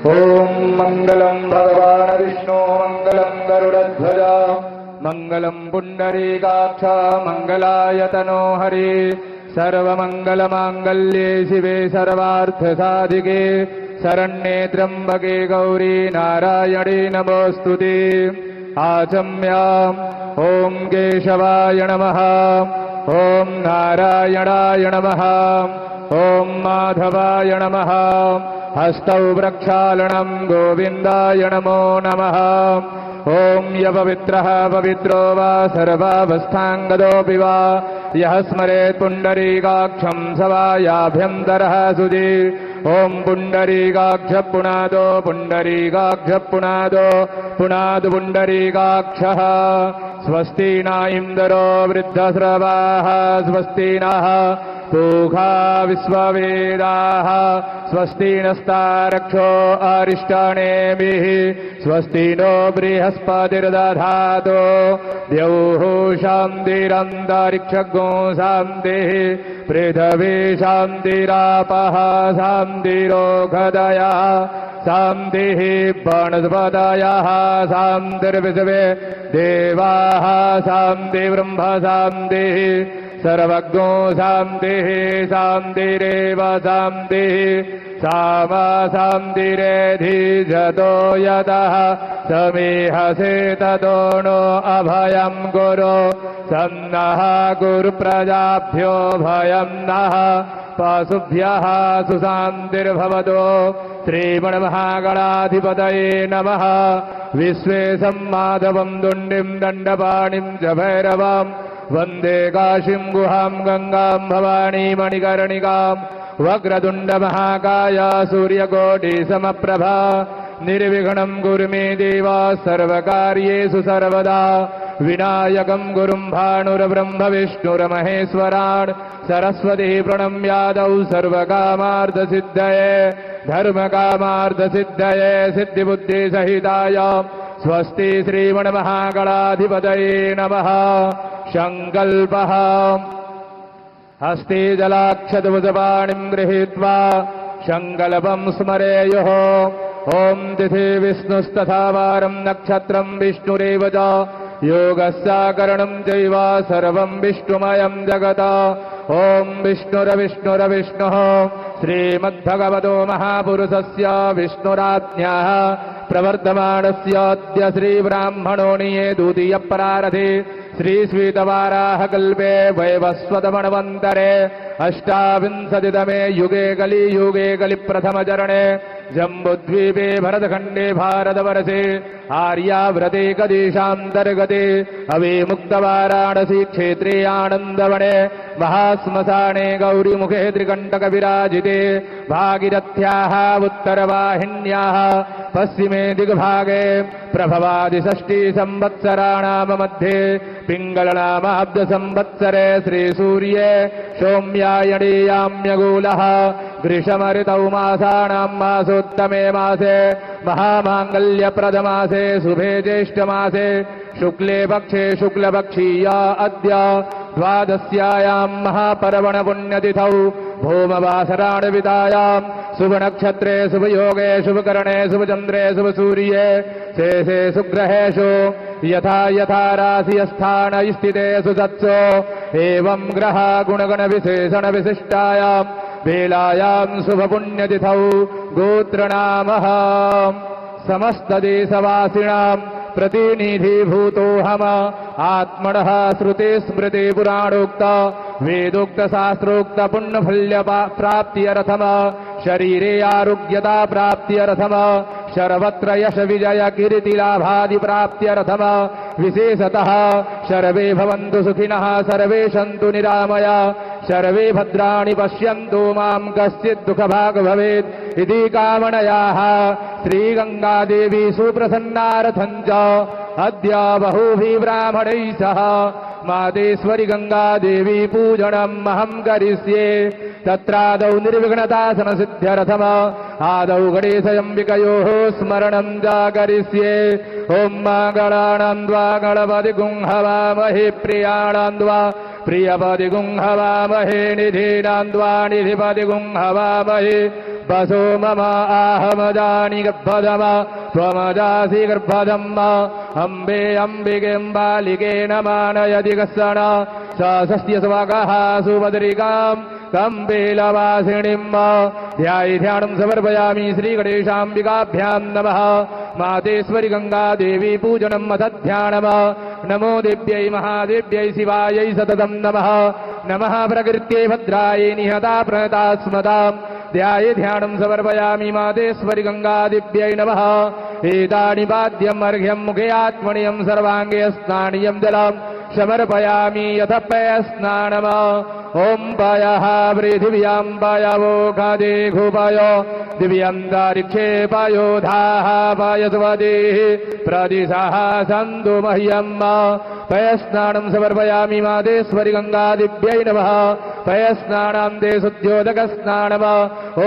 ओम मंगलम भगवान विष्णु मंगलम गरुड़ध्वज मंगलम पुंडरीकाक्ष मंगलायतनो हरि सर्वमंगलमांगल्ये शिवे सर्वार्थसाधिके शरण्ये त्र्यंबके गौरी नारायणे नमोस्तुते। आचम्याम् ओम केशवाय नमः, ओम नारायणाय नमः, ओम माधवाय नमः। हस्तौ प्रक्षालनम् गोविन्दाय नमो नमः। ओम यपवित्रः पवित्रो वा सर्वावस्थाङ्गतोऽपि वा यः स्मरेत् पुण्डरीकाक्षं स वा याभ्यन्तरः शुचि। ओम पुण्डरीकाक्ष पुनादो पुण्डरीकाक्ष पुनादो पुनादु पुण्डरीकाक्षः। स्वस्ति न इन्द्रो वृद्धस्रवाः स्वस्ति नः पूषा विश्ववेदाः स्वस्ति नस्तारक्षो अरिष्टानेमिः स्वस्ति नो बृहस्पतिर्दधातु द्यौः शान्तिरन्तरिक्षगो शान्तिः पृथिवी शान्तिरापः शान्तिरोगदयः शान्तिः वनस्पतयः शान्तिर्विश्वे देवाः शान्तिर्ब्रह्म शान्तिः सर्वज्ञो शान्तिः शान्तिरेव शान्तिः सामा शान्तिरेधिजतो यतः समीहसे ततो नो अभयं गुरु सन्नः गुरुप्रजाभ्यो भयं नः पशुभ्यः सुशान्तिर्भवतो। श्रीमन्महागणाधिपतये नमः। विश्वेशं माधवं दुण्डिं दण्डपाणिं च भैरवं वन्दे काशीं गुहां गंगां भवानी मणिकर्णिकां वक्रतुण्डमहाकाय सूर्यकोटिसमप्रभा निर्विघ्नं कुरु मे देव सर्वकार्येषु सर्वदा। विनायकं गुरुं भानुर्ब्रह्म विष्णुर्महेश्वरान् सरस्वती प्रणम्यादौ सर्वकामार्थसिद्धये धर्मकामार्थसिद्धये सिद्धिबुद्धिसहिताय स्वस्ति श्रीमन्महागणाधिपतये नमः। संकल्पः हस्ते जलाक्षतभुजपाणिं गृहीत्वा संकल्पं स्मरेयुः। ओम तिथि विष्णुस्तथा वारं नक्षत्रं विष्णुरेव च योगस्याकरणं चैव सर्वं विष्णुमयं जगत्। ओम विष्णुरविष्णुरविष्णुः श्रीमद्भगवतो महापुरुषस्य विष्णुराज्ञाः प्रवर्धमानस्याद्य श्रीब्राह्मणोऽनिये द्वितीयप्रारथे श्रीश्वेतवाराहकल्पे वैवस्वतमन्वन्तरे अष्टाविंशतितमे युगे कलियुगे कलिप्रथमचरणे जम्बुद्वीपे भरतखण्डे भारतवर्षे आर्याव्रते कदेशान्तर्गते अविमुक्तवाराणसी क्षेत्रे आनन्दवने महाश्मशाने गौरीमुखे त्रिकण्टकविराजिते भागीरथ्याः उत्तरवाहिन्याः पश्चिमे दिग्भागे प्रभवादिषष्टि संवत्सराणां मध्ये पिङ्गलनामाब्दसंवत्सरे श्रीसूर्ये सौम्यायणीयाम्यगूलः ग्रीष्मऋतौ मासानां मासोत्तमे मासे महामाङ्गल्यप्रदमासे शुभे ज्येष्ठमासे शुक्ले पक्षे शुक्लपक्षीया अद्य द्वादश्यायां महापर्वणपुण्यतिथौ भौमवासराणवितायां शुभनक्षत्रे शुभयोगे शुभकरणे शुभचन्द्रे शुभसूर्ये शेषे सुग्रहेषु यथा यथा राशिस्थान स्थितेषु सत्सु एवं ग्रह गुणगणविशेषण विशिष्टायां वेलायां शुभपुण्यतिथौ गोत्रनामः समस्तदेशवासिनां प्रतिनिधिभूतोऽहम् आत्मनः श्रुतिस्मृतिपुराणोक्त वेदोक्तशास्त्रोक्त पुण्यफल्यप्राप्त्यर्थम् शरीरे आरोग्यता प्राप्त्यर्थम् सर्वत्र यश विजय कीर्तिलाभादि प्राप्त्यर्थम् विशेषतः सर्वे भवन्तु सुखिनः सर्वे सन्तु निरामया सर्वे भद्राणि पश्यन्तु मां कश्चित् दुःखभाग् भवेत् इति कामनयाः श्रीगङ्गादेवी सुप्रसन्नार्थं च अद्य बहुभिः ब्राह्मणैः सह मातेश्वरी गङ्गादेवी पूजनम् अहं करिष्ये। तत्रादौ निर्विघ्नतासनसिद्ध्यर्थम् आदौ गणेशयम्बिकयोः स्मरणं च करिष्ये। ॐ मङ्गलानां द्वा गणपतिगुं हवामहे प्रियाणां द्वा प्रियपतिगुं हवामहे निधीनां द्वा निधिपतिगुं हवामहे वसो मम आहमदानि गर्भदम त्वमजासि गर्भदम् अम्बे अम्बिके बालिके न मानयति कश्चन सस्स्य स्वागः सुभद्रिकाम् कम्बेलवासिनीम् ध्यानं समर्पयामि श्रीगणेशाम्बिकाभ्याम् नमः मातेश्वरि गंगा देवी पूजनम् अथ ध्यानम् नमो देव्यै महादेव्यै शिवायै सततं नमः नमः प्रकृत्यै भद्रायै निहता प्रणता स्मताम् ध्यानं समर्पयामि मातेश्वरि गंगादिव्यै नमः एतानि पाद्यम् अर्घ्यम् मुखे आत्मनियम् सर्वाङ्गे स्नानीयम् जलम् समर्पयामि यथ पयस्नानम् ॐ पयः पृथिव्यां पयवो खदेघुपयो दिव्यन्तरिक्षे पयोधाः पयस्वदेः प्रदिशः सन्तु मह्यम् पयस्नानं समर्पयामि मातेश्वरि गंगादिव्यै नमः पयस्नानं ते शुद्ध्योदकस्नानम्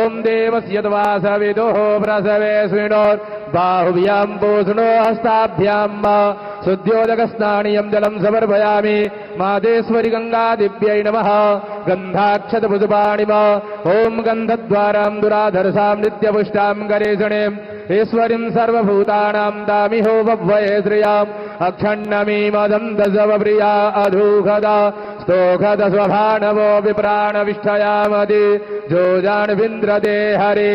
ॐ देवस्य वासविदुः प्रसवे बाहुभ्यां पोषणो हस्ताभ्यां शुद्ध्योदकस्नानीयं जलं समर्पयामि मातेश्वरि गंगादिव्यै नमः गन्धाक्षतपुष्पाणिम् ॐ गन्धद्वारां दुराधर्षां नित्यपुष्टां करेशणीम् ईश्वरीं सर्वभूतानां दामिहो वह्वये श्रियाम् अक्षण्णमीमदन्तसवप्रिया अधूखदा स्तोखद स्वभानवो विप्राणविष्ठयामदि जोजान्विन्द्रते हरे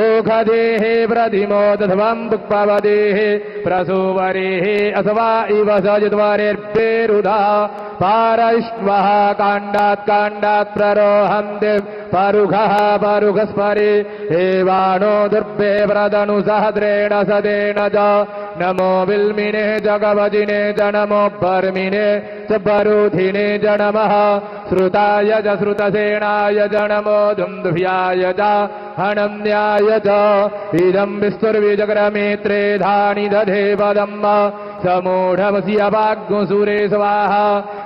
ओखदेः प्रधिमो दध्वं पुक्पवदेः प्रसूवरेः अथवा इव सजिद्वरेर्पेरुधा पारैष्वः काण्डात् प्ररोहन्ति परुघः परुघस्परि एवाणो दुर्भे व्रतनुसहद्रेण सदेन च नमो विल्मिने जगवजिने च नमो बर्मिने च बरुधिने च नमः श्रुताय च श्रुतसेनाय च नमो दुन्दुभ्याय च हनन्याय च इदं विस्तुर्विजग्रमेत्रे धानि दधे पदम् समूढमसि अपाग्मुसूरे स्वाहा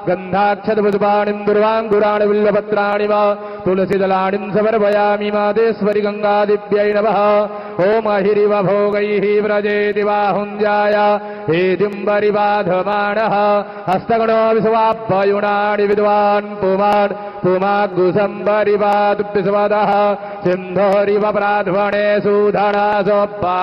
गन्धाक्षतपुष्पाणिं दुर्वाङ्कुराणि बिल्वपत्राणि वा तुलसीदलानिं समर्पयामि मातेश्वरि गंगादिव्यै नमः ॐ अहिरिव भोगैः व्रजेति बाहुञ्जाय हेतिम्बरिबाधमानः हस्तगणो विश्वाभ्ययुणानि विद्वान् पुमान् पुमाग्गुसम्बरिबादुभ्यस्वदः सिन्धोरिव प्राध्वणे सुधना सोपा